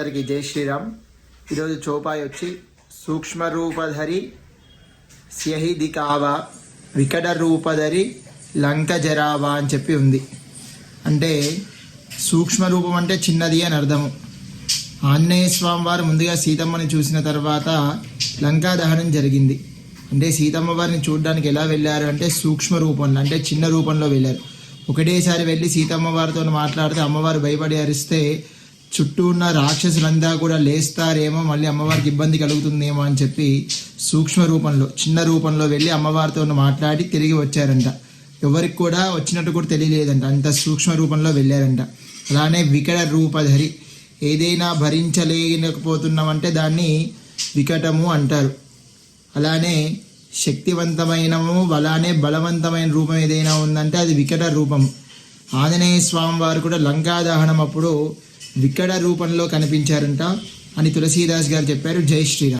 అందరికి జై శ్రీరామ్. ఈరోజు చోపాయి వచ్చి సూక్ష్మ రూపధరి స్యహిది కావా వికట రూపధరి లంక జరావా అని చెప్పి ఉంది. అంటే సూక్ష్మ రూపం అంటే చిన్నది అని అర్థము. ఆంజనేయ స్వామి వారు ముందుగా సీతమ్మని చూసిన తర్వాత లంకా దహనం జరిగింది. అంటే సీతమ్మ వారిని చూడడానికి ఎలా వెళ్ళారు అంటే సూక్ష్మ రూపంలో, అంటే చిన్న రూపంలో వెళ్ళారు. ఒకటేసారి వెళ్ళి సీతమ్మ వారితో మాట్లాడితే అమ్మవారు భయపడి అరిస్తే చుట్టూ ఉన్న రాక్షసులంతా కూడా లేస్తారేమో, మళ్ళీ అమ్మవారికి ఇబ్బంది కలుగుతుందేమో అని చెప్పి సూక్ష్మ రూపంలో, చిన్న రూపంలో వెళ్ళి అమ్మవారితో మాట్లాడి తిరిగి వచ్చారంట. ఎవరికి కూడా వచ్చినట్టు కూడా తెలియలేదంట, అంత సూక్ష్మ రూపంలో వెళ్ళారంట. అలానే వికట రూపధరి, ఏదైనా భరించలేకపోతున్నామంటే దాన్ని వికటము అంటారు. అలానే శక్తివంతమైనము, అలానే బలవంతమైన రూపం ఏదైనా ఉందంటే అది వికట రూపము. ఆంజనేయ స్వామి వారు కూడా లంకా దహనం అప్పుడు వికట రూపంలో కనిపించారంట అని తులసీదాస్ గారు చెప్పారు. జై శ్రీరామ్.